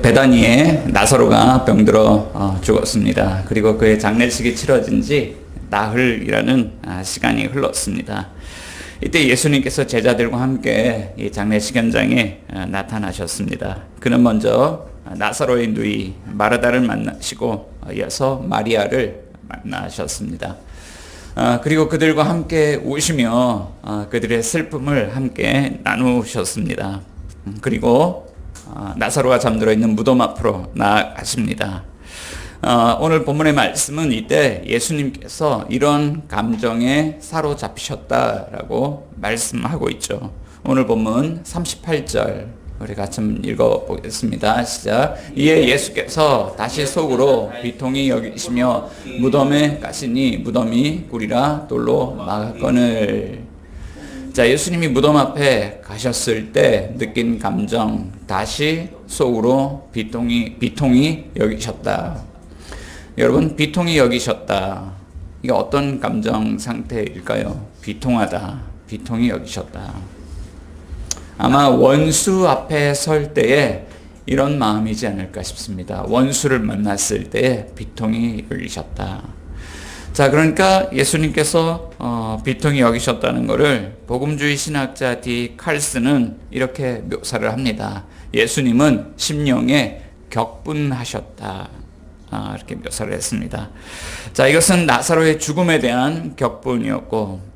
베다니에 나사로가 병들어 죽었습니다. 그리고 그의 장례식이 치러진 지 나흘이라는 시간이 흘렀습니다. 이때 예수님께서 제자들과 함께 이 장례식 현장에 나타나셨습니다. 그는 먼저 나사로의 누이 마르다를 만나시고 이어서 마리아를 만나셨습니다. 그리고 그들과 함께 우시며 그들의 슬픔을 함께 나누셨습니다. 그리고 나사로가 잠들어 있는 무덤 앞으로 나아가십니다. 오늘 본문의 말씀은 이때 예수님께서 이런 감정에 사로잡히셨다라고 말씀하고 있죠. 오늘 본문 38절 우리 같이 한번 읽어보겠습니다. 시작. 이에 예수께서 다시 속으로 비통히 여기시며 무덤에 가시니 무덤이 굴이라 돌로 막았거늘. 자, 예수님이 무덤 앞에 가셨을 때 느낀 감정, 다시 속으로 비통히 여기셨다. 여러분, 비통히 여기셨다. 이게 어떤 감정 상태일까요? 비통하다, 비통히 여기셨다. 아마 원수 앞에 설 때에 이런 마음이지 않을까 싶습니다. 원수를 만났을 때에 비통히 여기셨다. 자, 그러니까 예수님께서 비통히 여기셨다는 것을 복음주의 신학자 디 칼슨은 이렇게 묘사를 합니다. 예수님은 심령에 격분하셨다. 이렇게 묘사를 했습니다. 자, 이것은 나사로의 죽음에 대한 격분이었고,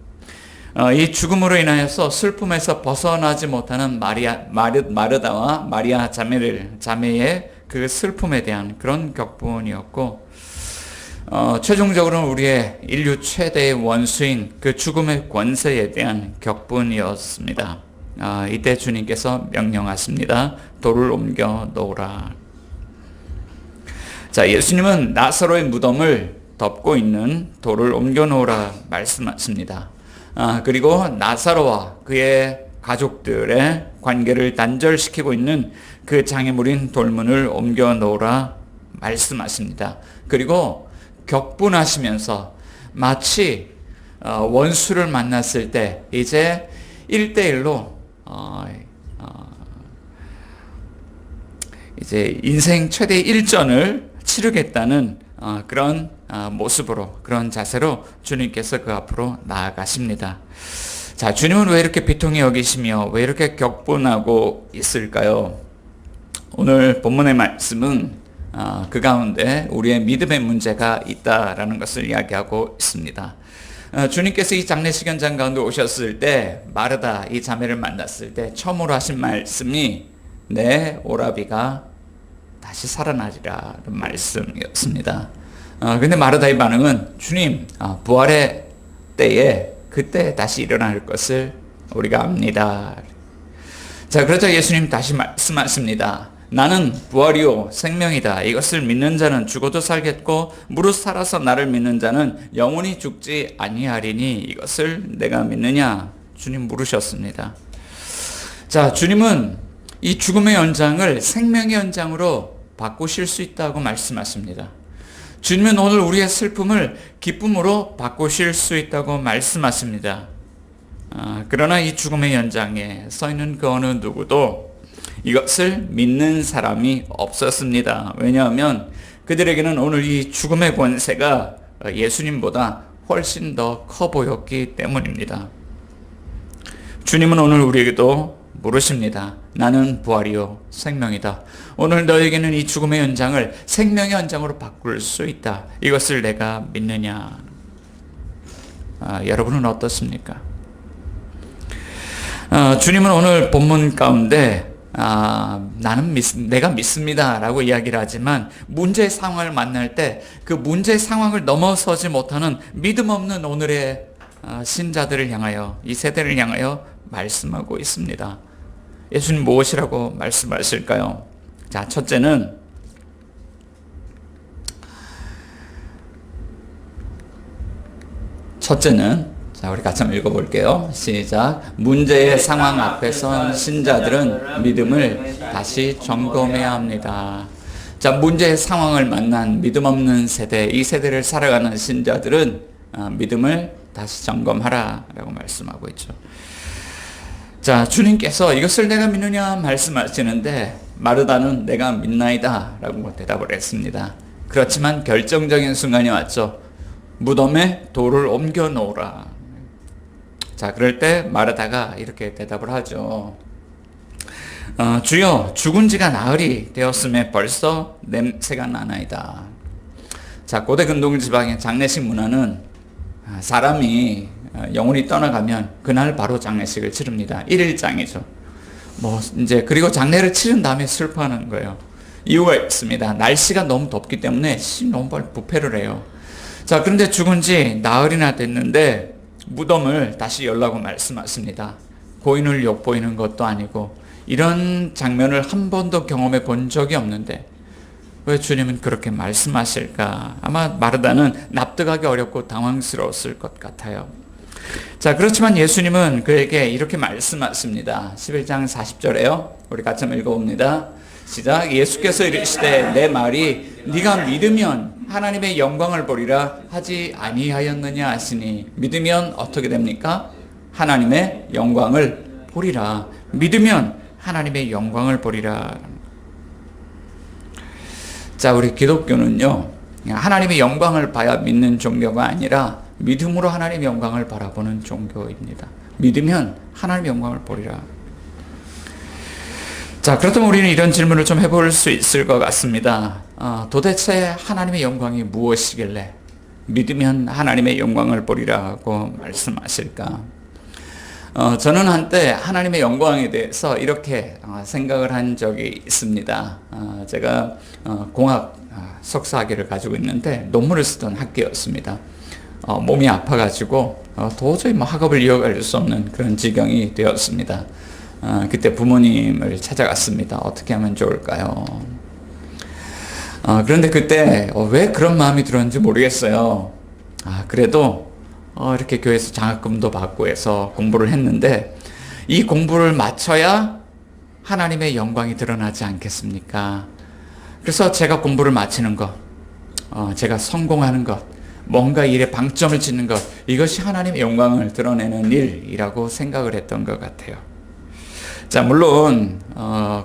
이 죽음으로 인하여서 슬픔에서 벗어나지 못하는 마르다와 마리아 자매의 그 슬픔에 대한 그런 격분이었고, 최종적으로는 우리의 인류 최대의 원수인 그 죽음의 권세에 대한 격분이었습니다. 이때 주님께서 명령하십니다. 돌을 옮겨 놓으라. 자, 예수님은 나사로의 무덤을 덮고 있는 돌을 옮겨 놓으라 말씀하십니다. 그리고 나사로와 그의 가족들의 관계를 단절시키고 있는 그 장애물인 돌문을 옮겨 놓으라 말씀하십니다. 그리고 격분하시면서 마치 원수를 만났을 때 이제 1대1로 이제 인생 최대 1전을 치르겠다는 그런 모습으로, 그런 자세로 주님께서 그 앞으로 나아가십니다. 자, 주님은 왜 이렇게 비통히 여기시며 왜 이렇게 격분하고 있을까요? 오늘 본문의 말씀은 그 가운데 우리의 믿음의 문제가 있다라는 것을 이야기하고 있습니다. 주님께서 이 장례식 현장 가운데 오셨을 때 마르다 이 자매를 만났을 때 처음으로 하신 말씀이 내 오라비가 다시 살아나리라는 말씀이었습니다. 근데 마르다의 반응은 주님, 부활의 때에 그때 다시 일어날 것을 우리가 압니다. 자, 그러자 예수님 다시 말씀하십니다. 나는 부활이요 생명이다. 이것을 믿는 자는 죽어도 살겠고 무릇 살아서 나를 믿는 자는 영원히 죽지 아니하리니 이것을 내가 믿느냐? 주님 물으셨습니다. 자, 주님은 이 죽음의 연장을 생명의 연장으로 바꾸실 수 있다고 말씀하십니다. 주님은 오늘 우리의 슬픔을 기쁨으로 바꾸실 수 있다고 말씀하십니다. 그러나 이 죽음의 연장에 서 있는 그 어느 누구도 이것을 믿는 사람이 없었습니다. 왜냐하면 그들에게는 오늘 이 죽음의 권세가 예수님보다 훨씬 더 커 보였기 때문입니다. 주님은 오늘 우리에게도 물으십니다. 나는 부활이요 생명이다. 오늘 너에게는 이 죽음의 연장을 생명의 연장으로 바꿀 수 있다. 이것을 내가 믿느냐? 여러분은 어떻습니까? 주님은 오늘 본문 가운데 내가 믿습니다 라고 이야기를 하지만 문제의 상황을 만날 때 그 문제의 상황을 넘어서지 못하는 믿음 없는 오늘의 신자들을 향하여, 이 세대를 향하여 말씀하고 있습니다. 예수님 무엇이라고 말씀하실까요? 자, 첫째는 자, 우리 같이 한번 읽어볼게요. 시작. 문제의 상황 앞에 선 신자들은 믿음을 다시 점검해야 합니다. 자, 문제의 상황을 만난 믿음 없는 세대, 이 세대를 살아가는 신자들은 믿음을 다시 점검하라 라고 말씀하고 있죠. 자, 주님께서 이것을 내가 믿느냐 말씀하시는데 마르다는 내가 믿나이다 라고 대답을 했습니다. 그렇지만 결정적인 순간이 왔죠. 무덤에 돌을 옮겨 놓으라. 자, 그럴 때 마르다가 이렇게 대답을 하죠. 주여, 죽은 지가 나흘이 되었음에 벌써 냄새가 나나이다. 자, 고대 근동 지방의 장례식 문화는 사람이 영혼이 떠나가면 그날 바로 장례식을 치릅니다. 1일장이죠. 그리고 장례를 치른 다음에 슬퍼하는 거예요. 이유가 있습니다. 날씨가 너무 덥기 때문에 너무 빨리 부패를 해요. 자, 그런데 죽은 지 나흘이나 됐는데 무덤을 다시 열라고 말씀하십니다. 고인을 욕보이는 것도 아니고 이런 장면을 한 번도 경험해 본 적이 없는데 왜 주님은 그렇게 말씀하실까? 아마 마르다는 납득하기 어렵고 당황스러웠을 것 같아요. 자, 그렇지만 예수님은 그에게 이렇게 말씀하십니다. 11장 40절에요. 우리 같이 한번 읽어봅니다. 시작. 예수께서 이르시되 내 말이 네가 믿으면 하나님의 영광을 보리라 하지 아니하였느냐 하시니 믿으면 어떻게 됩니까? 하나님의 영광을 보리라. 믿으면 하나님의 영광을 보리라. 자, 우리 기독교는요, 하나님의 영광을 봐야 믿는 종교가 아니라 믿음으로 하나님의 영광을 바라보는 종교입니다. 믿으면 하나님의 영광을 보리라. 자, 그렇다면 우리는 이런 질문을 좀 해볼 수 있을 것 같습니다. 도대체 하나님의 영광이 무엇이길래 믿으면 하나님의 영광을 보리라고 말씀하실까? 저는 한때 하나님의 영광에 대해서 이렇게 생각을 한 적이 있습니다. 제가 공학 석사학위를 가지고 있는데 논문을 쓰던 학기였습니다. 몸이 아파가지고 도저히 학업을 이어갈 수 없는 그런 지경이 되었습니다. 그때 부모님을 찾아갔습니다. 어떻게 하면 좋을까요? 그런데 그때 왜 그런 마음이 들었는지 모르겠어요. 그래도 이렇게 교회에서 장학금도 받고 해서 공부를 했는데 이 공부를 마쳐야 하나님의 영광이 드러나지 않겠습니까? 그래서 제가 공부를 마치는 것, 제가 성공하는 것, 뭔가 일에 방점을 짓는 것, 이것이 하나님의 영광을 드러내는 일이라고 생각을 했던 것 같아요. 자, 물론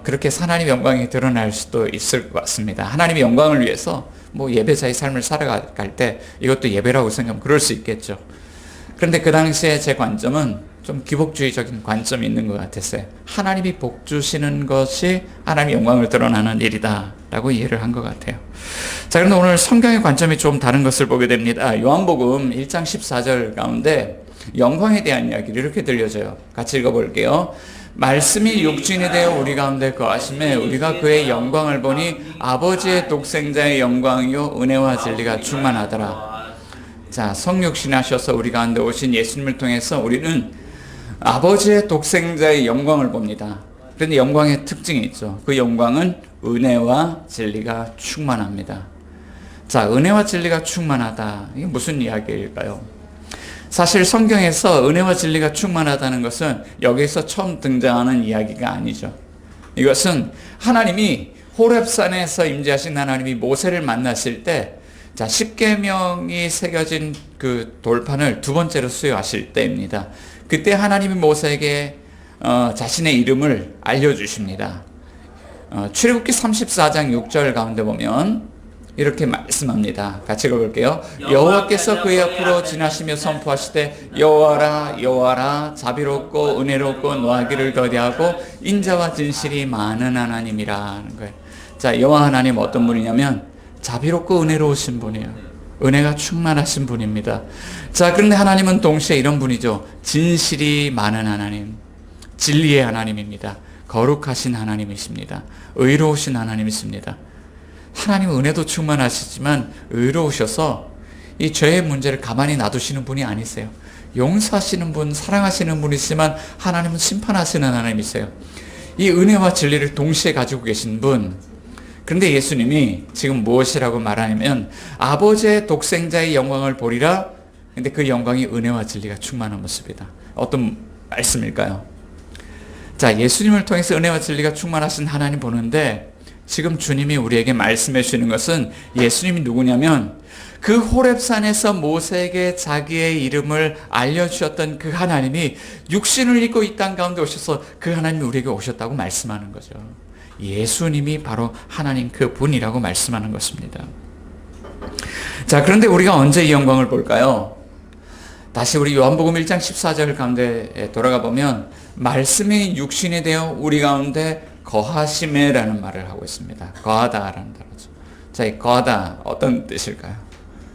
그렇게 하나님의 영광이 드러날 수도 있을 것 같습니다. 하나님의 영광을 위해서 예배자의 삶을 살아갈 때 이것도 예배라고 생각하면 그럴 수 있겠죠. 그런데 그 당시에 제 관점은 좀 기복주의적인 관점이 있는 것 같았어요. 하나님이 복 주시는 것이 하나님의 영광을 드러나는 일이다 라고 이해를 한 것 같아요. 자, 그런데 오늘 성경의 관점이 좀 다른 것을 보게 됩니다. 요한복음 1장 14절 가운데 영광에 대한 이야기를 이렇게 들려줘요. 같이 읽어볼게요. 말씀이 육신이 되어 우리 가운데 거하심에 우리가 그의 영광을 보니 아버지의 독생자의 영광이요 은혜와 진리가 충만하더라. 자, 성육신하셔서 우리 가운데 오신 예수님을 통해서 우리는 아버지의 독생자의 영광을 봅니다. 그런데 영광의 특징이 있죠. 그 영광은 은혜와 진리가 충만합니다. 자, 은혜와 진리가 충만하다. 이게 무슨 이야기일까요? 사실 성경에서 은혜와 진리가 충만하다는 것은 여기서 처음 등장하는 이야기가 아니죠. 이것은 하나님이 호렙산에서 임재하신 하나님이 모세를 만나실 때, 자, 십계명이 새겨진 그 돌판을 두 번째로 수여하실 때입니다. 그때 하나님이 모세에게 자신의 이름을 알려주십니다. 출애굽기 34장 6절 가운데 보면 이렇게 말씀합니다. 같이 읽어볼게요. 여호와께서 그의 앞으로 지나시며 선포하시되 여호와라 여호와라 자비롭고 은혜롭고 노하기를 더디하고 인자와 진실이 많은 하나님이라는 거예요. 자, 여호와 하나님 어떤 분이냐면 자비롭고 은혜로우신 분이에요. 은혜가 충만하신 분입니다. 자, 그런데 하나님은 동시에 이런 분이죠. 진실이 많은 하나님, 진리의 하나님입니다. 거룩하신 하나님이십니다. 의로우신 하나님이십니다. 하나님은 은혜도 충만하시지만 의로우셔서 이 죄의 문제를 가만히 놔두시는 분이 아니세요. 용서하시는 분, 사랑하시는 분이지만 하나님은 심판하시는 하나님이세요. 이 은혜와 진리를 동시에 가지고 계신 분. 그런데 예수님이 지금 무엇이라고 말하냐면 아버지의 독생자의 영광을 보리라. 근데 그 영광이 은혜와 진리가 충만한 모습이다. 어떤 말씀일까요? 자, 예수님을 통해서 은혜와 진리가 충만하신 하나님 보는데 지금 주님이 우리에게 말씀해 주시는 것은 예수님이 누구냐면 그 호렙산에서 모세에게 자기의 이름을 알려주셨던 그 하나님이 육신을 입고 이 땅 가운데 오셔서 그 하나님이 우리에게 오셨다고 말씀하는 거죠. 예수님이 바로 하나님 그 분이라고 말씀하는 것입니다. 자, 그런데 우리가 언제 이 영광을 볼까요? 다시 우리 요한복음 1장 14절 가운데 돌아가 보면 말씀이 육신이 되어 우리 가운데 거하심에라는 말을 하고 있습니다. 거하다라는 단어죠. 자, 이 거하다 어떤 뜻일까요?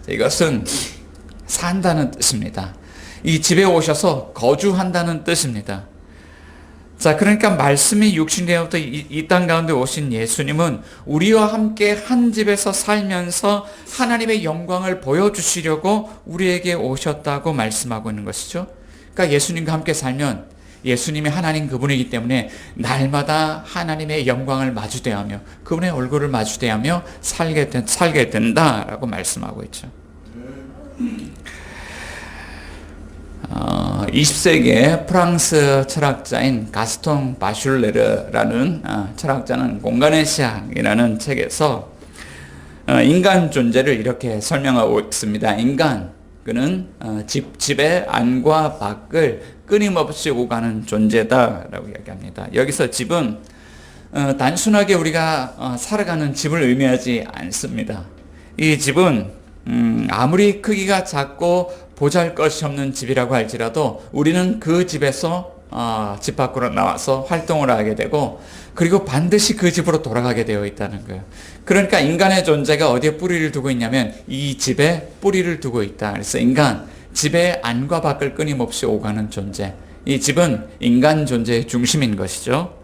자, 이것은 산다는 뜻입니다. 이 집에 오셔서 거주한다는 뜻입니다. 자, 그러니까 말씀이 육신되어부터 이 땅 가운데 오신 예수님은 우리와 함께 한 집에서 살면서 하나님의 영광을 보여주시려고 우리에게 오셨다고 말씀하고 있는 것이죠. 그러니까 예수님과 함께 살면 예수님이 하나님 그분이기 때문에 날마다 하나님의 영광을 마주대하며 그분의 얼굴을 마주대하며 살게 된다라고 말씀하고 있죠. 20세기의 프랑스 철학자인 가스통 바슐레르라는 철학자는 공간의 시학이라는 책에서 인간 존재를 이렇게 설명하고 있습니다. 인간, 그는 집의 안과 밖을 끊임없이 오가는 존재다라고 이야기합니다. 여기서 집은 단순하게 우리가 살아가는 집을 의미하지 않습니다. 이 집은 아무리 크기가 작고 보잘것이 없는 집이라고 할지라도 우리는 그 집에서 집 밖으로 나와서 활동을 하게 되고 그리고 반드시 그 집으로 돌아가게 되어 있다는 거예요. 그러니까 인간의 존재가 어디에 뿌리를 두고 있냐면 이 집에 뿌리를 두고 있다. 그래서 인간, 집의 안과 밖을 끊임없이 오가는 존재. 이 집은 인간 존재의 중심인 것이죠.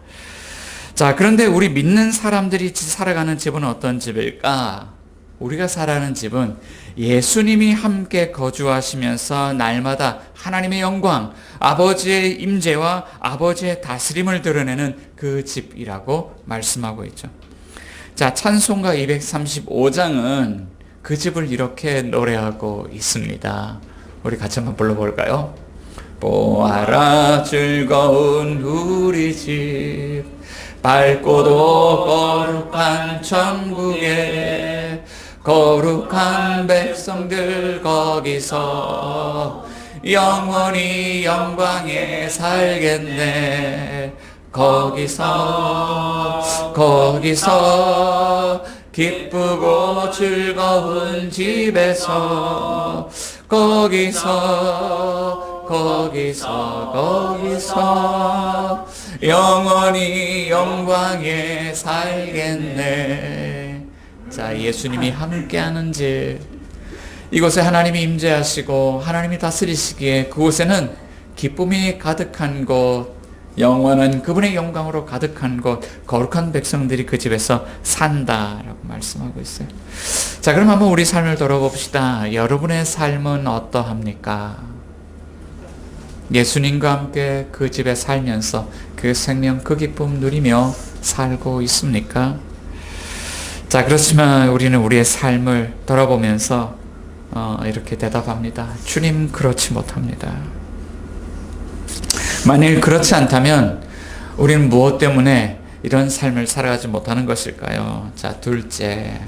자, 그런데 우리 믿는 사람들이 살아가는 집은 어떤 집일까? 우리가 살아가는 집은 예수님이 함께 거주하시면서 날마다 하나님의 영광, 아버지의 임재와 아버지의 다스림을 드러내는 그 집이라고 말씀하고 있죠. 자, 찬송가 235장은 그 집을 이렇게 노래하고 있습니다. 우리 같이 한번 불러볼까요? 보아라 즐거운 우리 집, 밝고도 거룩한 천국에 거룩한 백성들 거기서 영원히 영광에 살겠네. 거기서 기쁘고 즐거운 집에서 거기서 영원히 영광에 살겠네. 자, 예수님이 함께하는 집, 이곳에 하나님이 임재하시고 하나님이 다스리시기에 그곳에는 기쁨이 가득한 곳, 영원한 그분의 영광으로 가득한 곳, 거룩한 백성들이 그 집에서 산다라고 말씀하고 있어요. 자, 그럼 한번 우리 삶을 돌아봅시다. 여러분의 삶은 어떠합니까? 예수님과 함께 그 집에 살면서 그 생명, 그 기쁨 누리며 살고 있습니까? 자, 그렇지만 우리는 우리의 삶을 돌아보면서 이렇게 대답합니다. 주님, 그렇지 못합니다. 만일 그렇지 않다면 우리는 무엇 때문에 이런 삶을 살아가지 못하는 것일까요? 자, 둘째.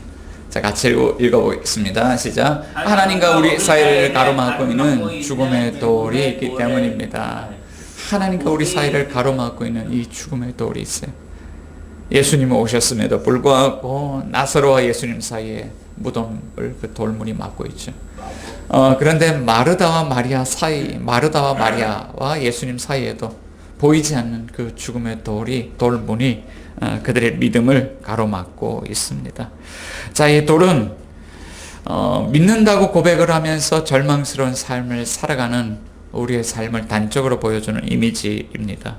자, 같이 읽어보겠습니다. 시작. 하나님과 우리 사이를 가로막고 있는 죽음의 돌이 있기 때문입니다. 하나님과 우리 사이를 가로막고 있는 이 죽음의 돌이 있어요. 예수님이 오셨음에도 불구하고 나사로와 예수님 사이에 무덤을 그 돌문이 막고 있죠. 그런데 마르다와 마리아와 예수님 사이에도 보이지 않는 그 죽음의 돌문이 그들의 믿음을 가로막고 있습니다. 자, 이 돌은 믿는다고 고백을 하면서 절망스러운 삶을 살아가는 우리의 삶을 단적으로 보여주는 이미지입니다.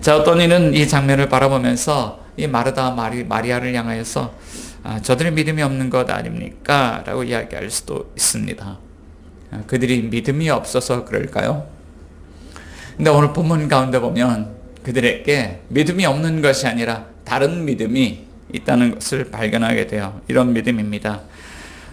자, 어떤 이는 이 장면을 바라보면서 이 마르다와 마리아를 향하여서 저들의 믿음이 없는 것 아닙니까? 라고 이야기할 수도 있습니다. 그들이 믿음이 없어서 그럴까요? 근데 오늘 본문 가운데 보면 그들에게 믿음이 없는 것이 아니라 다른 믿음이 있다는 것을 발견하게 돼요. 이런 믿음입니다.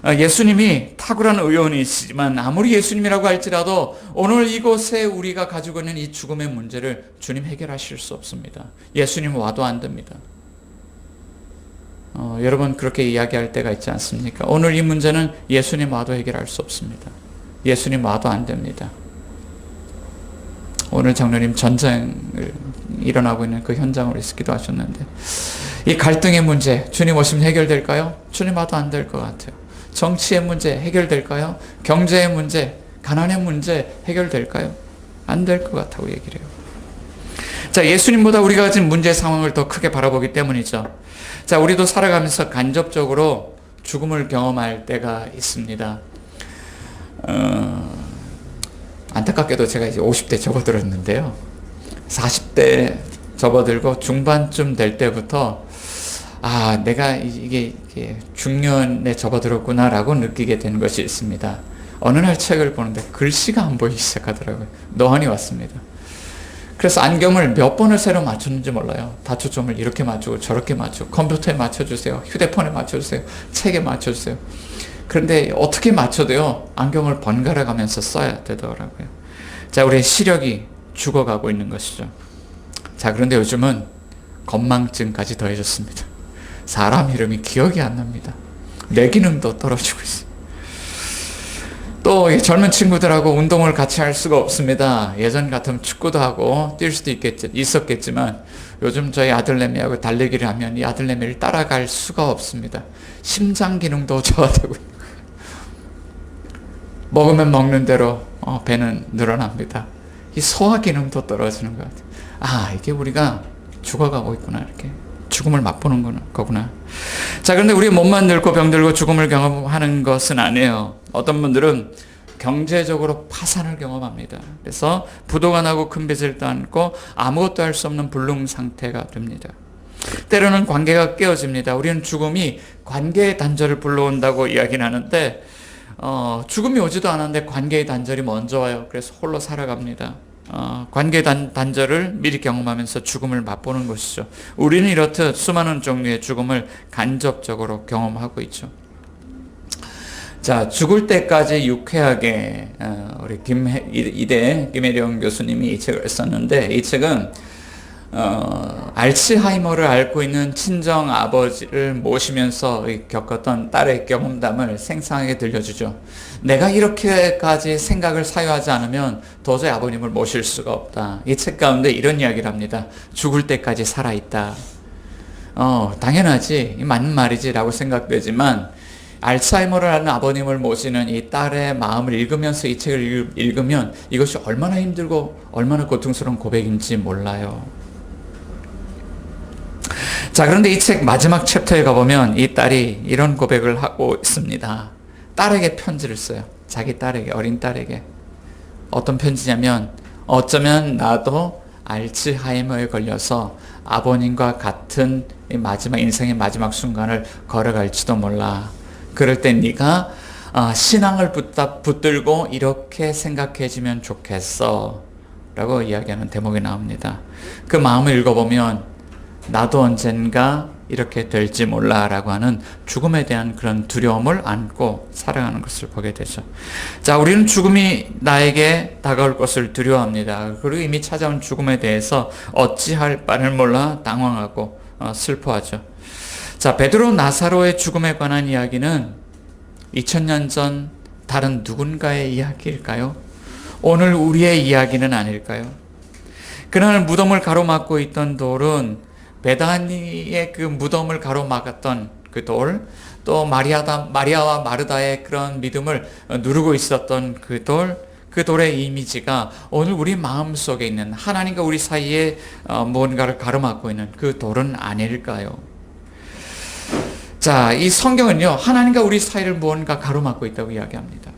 예수님이 탁월한 의원이시지만 아무리 예수님이라고 할지라도 오늘 이곳에 우리가 가지고 있는 이 죽음의 문제를 주님 해결하실 수 없습니다. 예수님 와도 안 됩니다. 여러분 그렇게 이야기할 때가 있지 않습니까? 오늘 이 문제는 예수님 와도 해결할 수 없습니다. 예수님 와도 안 됩니다. 오늘 장로님 전쟁을 일어나고 있는 그 현장으로 기도하셨는데 이 갈등의 문제 주님 오시면 해결될까요? 주님 와도 안 될 것 같아요. 정치의 문제 해결될까요? 경제의 문제, 가난의 문제 해결될까요? 안 될 것 같다고 얘기를 해요. 자, 예수님보다 우리가 가진 문제 상황을 더 크게 바라보기 때문이죠. 자, 우리도 살아가면서 간접적으로 죽음을 경험할 때가 있습니다. 안타깝게도 제가 이제 50대 접어들었는데요. 40대 접어들고 중반쯤 될 때부터 내가 이게 중년에 접어들었구나라고 느끼게 된 것이 있습니다. 어느 날 책을 보는데 글씨가 안 보이기 시작하더라고요. 노안이 왔습니다. 그래서 안경을 몇 번을 새로 맞췄는지 몰라요. 다초점을 이렇게 맞추고 저렇게 맞추고 컴퓨터에 맞춰주세요. 휴대폰에 맞춰주세요. 책에 맞춰주세요. 그런데 어떻게 맞춰도요. 안경을 번갈아 가면서 써야 되더라고요. 자, 우리의 시력이 죽어가고 있는 것이죠. 자, 그런데 요즘은 건망증까지 더해졌습니다. 사람 이름이 기억이 안 납니다. 뇌 기능도 떨어지고 있어요. 또 젊은 친구들하고 운동을 같이 할 수가 없습니다. 예전 같으면 축구도 하고 뛸 수도 있었겠지만 요즘 저희 아들내미하고 달리기를 하면 이 아들내미를 따라갈 수가 없습니다. 심장 기능도 저하되고 먹으면 먹는 대로 배는 늘어납니다. 이 소화 기능도 떨어지는 것 같아요. 이게 우리가 죽어가고 있구나, 이렇게. 죽음을 맛보는 거구나. 자, 그런데 우리 몸만 늙고 병들고 죽음을 경험하는 것은 아니에요. 어떤 분들은 경제적으로 파산을 경험합니다. 그래서 부도가 나고 큰 빚을 떠안고 아무것도 할 수 없는 불능 상태가 됩니다. 때로는 관계가 깨어집니다. 우리는 죽음이 관계의 단절을 불러온다고 이야기는 하는데 죽음이 오지도 않았는데 관계의 단절이 먼저 와요. 그래서 홀로 살아갑니다. 관계 단절을 미리 경험하면서 죽음을 맛보는 것이죠. 우리는 이렇듯 수많은 종류의 죽음을 간접적으로 경험하고 있죠. 자, 죽을 때까지 유쾌하게 우리 이대 김혜령 교수님이 이 책을 썼는데, 이 책은 알츠하이머를 앓고 있는 친정 아버지를 모시면서 겪었던 딸의 경험담을 생생하게 들려주죠. 내가 이렇게까지 생각을 사유하지 않으면 도저히 아버님을 모실 수가 없다. 이 책 가운데 이런 이야기를 합니다. 죽을 때까지 살아있다. 당연하지, 맞는 말이지 라고 생각되지만 알츠하이머를 앓는 아버님을 모시는 이 딸의 마음을 읽으면서 이 책을 읽으면 이것이 얼마나 힘들고 얼마나 고통스러운 고백인지 몰라요. 자, 그런데 이 책 마지막 챕터에 가보면 이 딸이 이런 고백을 하고 있습니다. 딸에게 편지를 써요. 자기 딸에게, 어린 딸에게. 어떤 편지냐면, 어쩌면 나도 알츠하이머에 걸려서 아버님과 같은 인생의 마지막 순간을 걸어갈지도 몰라. 그럴 때 네가 신앙을 붙들고 이렇게 생각해주면 좋겠어 라고 이야기하는 대목이 나옵니다. 그 마음을 읽어보면 나도 언젠가 이렇게 될지 몰라 라고 하는 죽음에 대한 그런 두려움을 안고 살아가는 것을 보게 되죠. 자, 우리는 죽음이 나에게 다가올 것을 두려워합니다. 그리고 이미 찾아온 죽음에 대해서 어찌할 바를 몰라 당황하고 슬퍼하죠. 자, 베드로 나사로의 죽음에 관한 이야기는 2000년 전 다른 누군가의 이야기일까요? 오늘 우리의 이야기는 아닐까요? 그날 무덤을 가로막고 있던 돌은 베다니의 그 무덤을 가로막았던 그 돌, 또 마리아와 마르다의 그런 믿음을 누르고 있었던 그 돌, 그 돌의 이미지가 오늘 우리 마음 속에 있는 하나님과 우리 사이에 무언가를 가로막고 있는 그 돌은 아닐까요? 자, 이 성경은요, 하나님과 우리 사이를 무언가 가로막고 있다고 이야기합니다.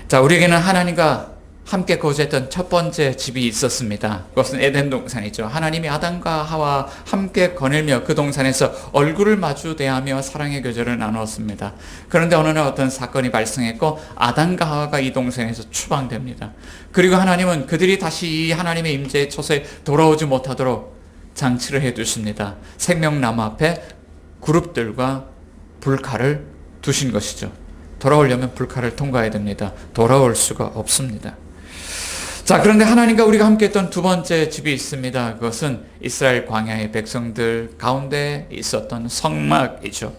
자, 우리에게는 하나님과 함께 거주했던 첫 번째 집이 있었습니다. 그것은 에덴 동산이죠. 하나님이 아담과 하와 함께 거닐며 그 동산에서 얼굴을 마주 대하며 사랑의 교제를 나누었습니다. 그런데 어느 날 어떤 사건이 발생했고 아담과 하와가 이 동산에서 추방됩니다. 그리고 하나님은 그들이 다시 이 하나님의 임재의 처소에 돌아오지 못하도록 장치를 해두십니다. 생명나무 앞에 그룹들과 불칼을 두신 것이죠. 돌아오려면 불칼을 통과해야 됩니다. 돌아올 수가 없습니다. 자, 그런데 하나님과 우리가 함께 했던 두 번째 집이 있습니다. 그것은 이스라엘 광야의 백성들 가운데 있었던 성막이죠.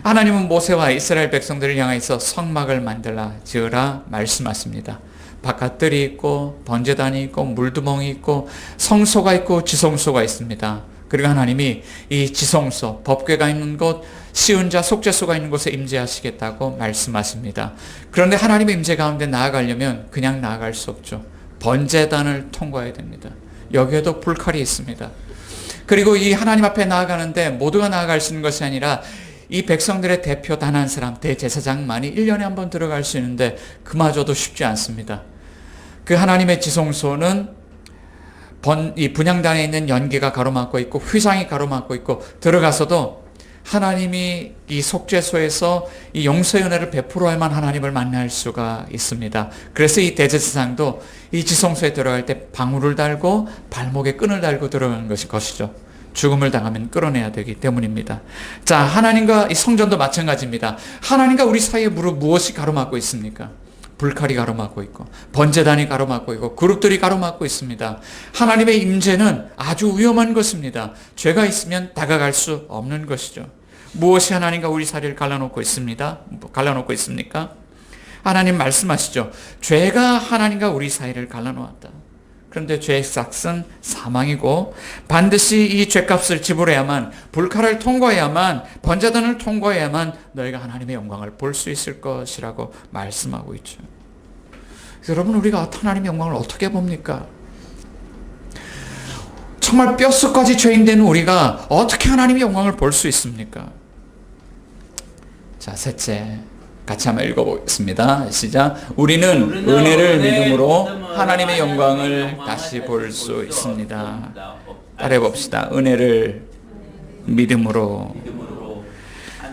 하나님은 모세와 이스라엘 백성들을 향해서 성막을 만들라 지으라 말씀하십니다. 바깥들이 있고 번제단이 있고 물두멍이 있고 성소가 있고 지성소가 있습니다. 그리고 하나님이 이 지성소, 법궤가 있는 곳, 시은자, 속죄소가 있는 곳에 임재하시겠다고 말씀하십니다. 그런데 하나님의 임재 가운데 나아가려면 그냥 나아갈 수 없죠. 번제단을 통과해야 됩니다. 여기에도 불칼이 있습니다. 그리고 이 하나님 앞에 나아가는데 모두가 나아갈 수 있는 것이 아니라 이 백성들의 대표 단 한 사람, 대제사장만이 1년에 한 번 들어갈 수 있는데 그마저도 쉽지 않습니다. 그 하나님의 지성소는 이 분향단에 있는 연기가 가로막고 있고 휘장이 가로막고 있고 들어가서도 하나님이 이 속죄소에서 이 용서의 은혜를 베풀어야만 하나님을 만날 수가 있습니다. 그래서 이 대제사장도 이 지성소에 들어갈 때 방울을 달고 발목에 끈을 달고 들어가는 것이죠. 죽음을 당하면 끌어내야 되기 때문입니다. 자, 하나님과 이 성전도 마찬가지입니다. 하나님과 우리 사이에 무엇이 가로막고 있습니까? 불칼이 가로막고 있고 번제단이 가로막고 있고 그룹들이 가로막고 있습니다. 하나님의 임재는 아주 위험한 것입니다. 죄가 있으면 다가갈 수 없는 것이죠. 무엇이 하나님과 우리 사이를 갈라놓고 있습니까? 하나님 말씀하시죠. 죄가 하나님과 우리 사이를 갈라놓았다. 그런데 죄의 삭은 사망이고 반드시 이 죄값을 지불해야만, 불칼을 통과해야만, 번제단을 통과해야만 너희가 하나님의 영광을 볼 수 있을 것이라고 말씀하고 있죠. 여러분, 우리가 하나님의 영광을 어떻게 봅니까? 정말 뼛속까지 죄인된 우리가 어떻게 하나님의 영광을 볼 수 있습니까? 자, 셋째, 같이 한번 읽어보겠습니다. 시작. 우리는 은혜를 믿음으로 하나님의 영광을 다시 볼 수 있습니다. 따라해 봅시다. 은혜를 믿음으로.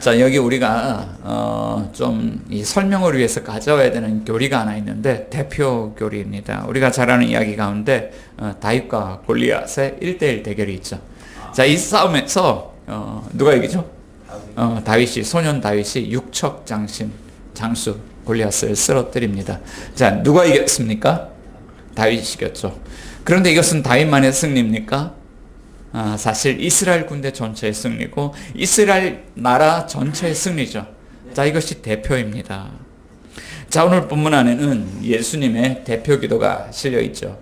자, 여기 우리가 좀 이 설명을 위해서 가져와야 되는 교리가 하나 있는데 대표 교리입니다. 우리가 잘 아는 이야기 가운데 다윗과 골리앗의 1대1 대결이 있죠. 자, 이 싸움에서 누가 이기죠? 소년 다윗이 육척 장수 골리앗을 쓰러뜨립니다. 자, 누가 이겼습니까? 다윗이 이겼죠. 그런데 이것은 다윗만의 승리입니까? 사실 이스라엘 군대 전체의 승리고 이스라엘 나라 전체의 승리죠. 자, 이것이 대표입니다. 자, 오늘 본문 안에는 예수님의 대표 기도가 실려 있죠.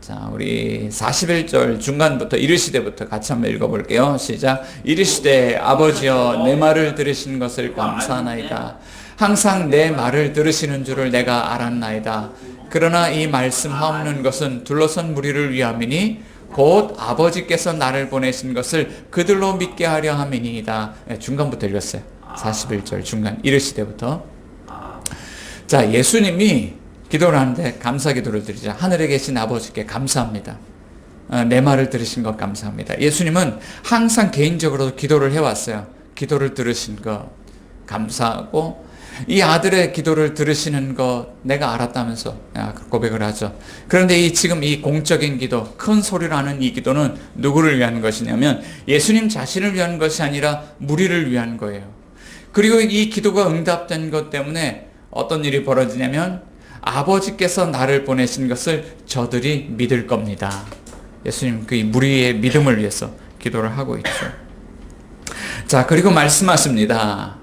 자, 우리 41절 중간부터 이르시되부터 같이 한번 읽어볼게요. 시작. 이르시되 아버지여 내 말을 들으신 것을 감사하나이다. 항상 내 말을 들으시는 줄을 내가 알았나이다. 그러나 이 말씀하옵는 것은 둘러선 무리를 위함이니 곧 아버지께서 나를 보내신 것을 그들로 믿게 하려 함이니이다. 중간부터 읽었어요. 41절 중간 이르시되부터. 자, 예수님이 기도를 하는데 감사 기도를 드리자. 하늘에 계신 아버지께 감사합니다. 내 말을 들으신 것 감사합니다. 예수님은 항상 개인적으로 기도를 해왔어요. 기도를 들으신 것 감사하고 이 아들의 기도를 들으시는 것 내가 알았다면서 고백을 하죠. 그런데 지금 이 공적인 기도, 큰 소리로 하는 이 기도는 누구를 위한 것이냐면 예수님 자신을 위한 것이 아니라 무리를 위한 거예요. 그리고 이 기도가 응답된 것 때문에 어떤 일이 벌어지냐면 아버지께서 나를 보내신 것을 저들이 믿을 겁니다. 예수님 그 무리의 믿음을 위해서 기도를 하고 있죠. 자, 그리고 말씀하십니다.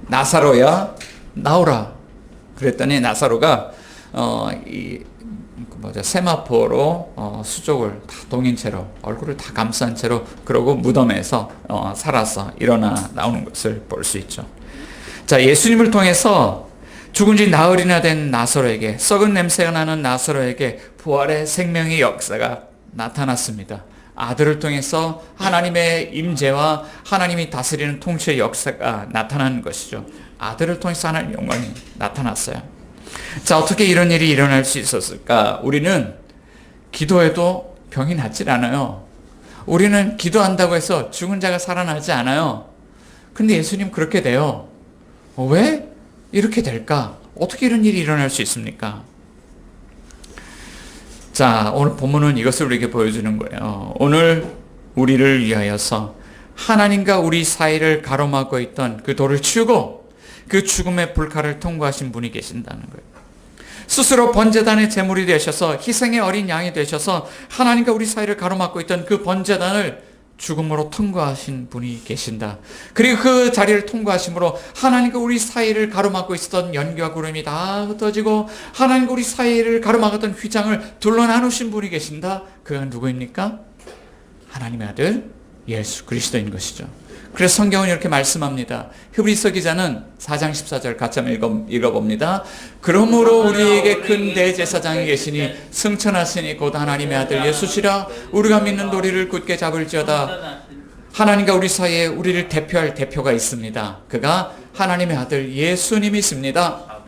나사로야 나오라. 그랬더니 나사로가 세마포로 수족을 다 동인 채로 얼굴을 다 감싼 채로 그러고 무덤에서 살아서 일어나 나오는 것을 볼 수 있죠. 자, 예수님을 통해서 죽은 지 나흘이나 된 나사로에게, 썩은 냄새가 나는 나사로에게 부활의 생명의 역사가 나타났습니다. 아들을 통해서 하나님의 임재와 하나님이 다스리는 통치의 역사가 나타나는 것이죠. 아들을 통해서 하나님의 영광이 나타났어요. 자, 어떻게 이런 일이 일어날 수 있었을까? 우리는 기도해도 병이 낫질 않아요. 우리는 기도한다고 해서 죽은 자가 살아나지 않아요. 근데 예수님 그렇게 돼요. 왜 이렇게 될까? 어떻게 이런 일이 일어날 수 있습니까? 자, 오늘 본문은 이것을 우리에게 보여주는 거예요. 오늘 우리를 위하여서 하나님과 우리 사이를 가로막고 있던 그 돌을 치우고 그 죽음의 불칼을 통과하신 분이 계신다는 거예요. 스스로 번제단의 제물이 되셔서 희생의 어린 양이 되셔서 하나님과 우리 사이를 가로막고 있던 그 번제단을 죽음으로 통과하신 분이 계신다. 그리고 그 자리를 통과하심으로 하나님과 우리 사이를 가로막고 있었던 연기와 구름이 다 흩어지고 하나님과 우리 사이를 가로막았던 휘장을 둘러 나누신 분이 계신다. 그가 누구입니까? 하나님의 아들 예수 그리스도인 것이죠. 그래서 성경은 이렇게 말씀합니다. 히브리서 기자는 4장 14절 같이 한번 읽어봅니다. 그러므로 우리에게 큰 대제사장이 계시니 승천하시니 곧 하나님의 아들 예수시라. 우리가 믿는 도리를 굳게 잡을지어다. 하나님과 우리 사이에 우리를 대표할 대표가 있습니다. 그가 하나님의 아들 예수님이십니다.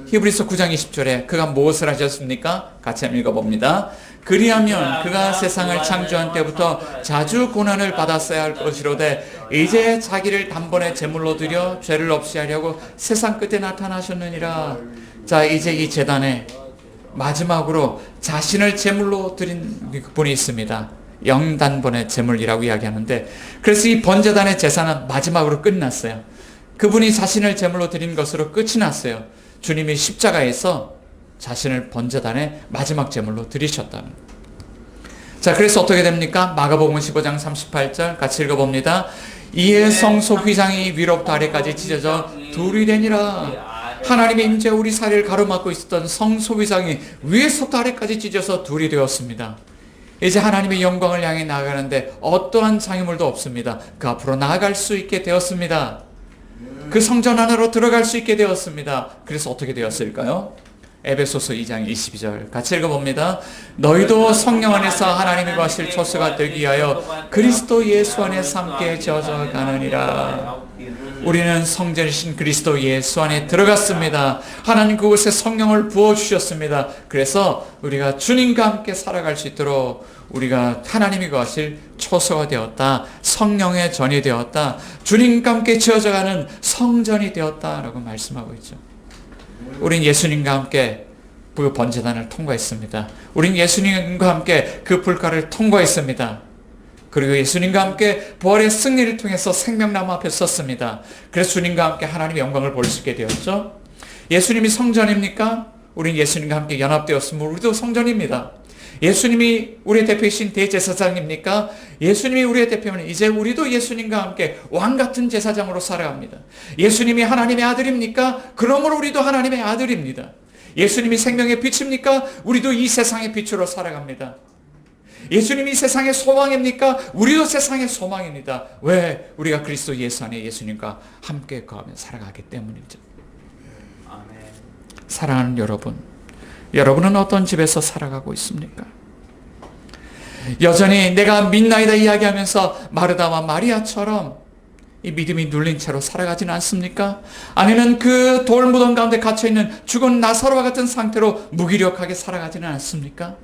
히브리서 9장 20절에 그가 무엇을 하셨습니까? 같이 한번 읽어봅니다. 그리하면 그가 세상을 창조한 때부터 자주 고난을 받았어야 할 것이로되 이제 자기를 단번에 제물로 드려 죄를 없이 하려고 세상 끝에 나타나셨느니라. 자, 이제 이 제단에 마지막으로 자신을 제물로 드린 분이 있습니다. 영단번의 제물이라고 이야기하는데, 그래서 이 번제단의 제사는 마지막으로 끝났어요. 그분이 자신을 제물로 드린 것으로 끝이 났어요. 주님이 십자가에서 자신을 번제단의 마지막 제물로 드리셨다는. 자, 그래서 어떻게 됩니까? 마가복음 15장 38절 같이 읽어봅니다. 이에 성소 휘장이 위로부터 아래까지 찢어져 둘이 되니라. 하나님의 이제 우리 사리를 가로막고 있었던 성소 휘장이 위에서부터 아래까지 찢어서 둘이 되었습니다. 이제 하나님의 영광을 향해 나아가는데 어떠한 장애물도 없습니다. 그 앞으로 나아갈 수 있게 되었습니다. 그 성전 안으로 들어갈 수 있게 되었습니다. 그래서 어떻게 되었을까요? 에베소서 2장 22절 같이 읽어봅니다. 너희도 성령 안에서 하나님이 거하실 초소가 되기 위하여 그리스도 예수 안에서 함께 지어져 가느니라. 우리는 성전이신 그리스도 예수 안에 들어갔습니다. 하나님 그곳에 성령을 부어주셨습니다. 그래서 우리가 주님과 함께 살아갈 수 있도록 우리가 하나님이 거하실 초소가 되었다. 성령의 전이 되었다. 주님과 함께 지어져가는 성전이 되었다라고 말씀하고 있죠. 우린 예수님과 함께 그 번제단을 통과했습니다. 우린 예수님과 함께 그 불가를 통과했습니다. 그리고 예수님과 함께 부활의 승리를 통해서 생명나무 앞에 섰습니다. 그래서 주님과 함께 하나님의 영광을 볼 수 있게 되었죠. 예수님이 성전입니까? 우린 예수님과 함께 연합되었으면 우리도 성전입니다. 예수님이 우리의 대표이신 대제사장입니까? 예수님이 우리의 대표면 이제 우리도 예수님과 함께 왕같은 제사장으로 살아갑니다. 예수님이 하나님의 아들입니까? 그러므로 우리도 하나님의 아들입니다. 예수님이 생명의 빛입니까? 우리도 이 세상의 빛으로 살아갑니다. 예수님이 세상의 소망입니까? 우리도 세상의 소망입니다. 왜? 우리가 그리스도 예수 안에 예수님과 함께 거하며 살아가기 때문이죠. 사랑하는 여러분, 여러분은 어떤 집에서 살아가고 있습니까? 여전히 내가 믿나이다 이야기하면서 마르다와 마리아처럼 이 믿음이 눌린 채로 살아가지는 않습니까? 아니면 그 돌무덤 가운데 갇혀있는 죽은 나사로와 같은 상태로 무기력하게 살아가지는 않습니까?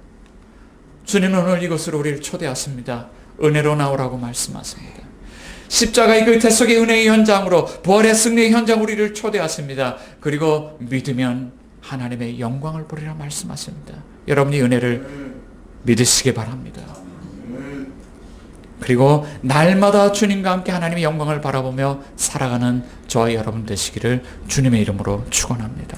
주님은 오늘 이곳으로 우리를 초대하십니다. 은혜로 나오라고 말씀하십니다. 십자가의 그 대속의 은혜의 현장으로, 부활의 승리의 현장으로 우리를 초대하십니다. 그리고 믿으면 하나님의 영광을 보리라 말씀하십니다. 여러분이 은혜를 믿으시기 바랍니다. 그리고 날마다 주님과 함께 하나님의 영광을 바라보며 살아가는 저와 여러분 되시기를 주님의 이름으로 축원합니다.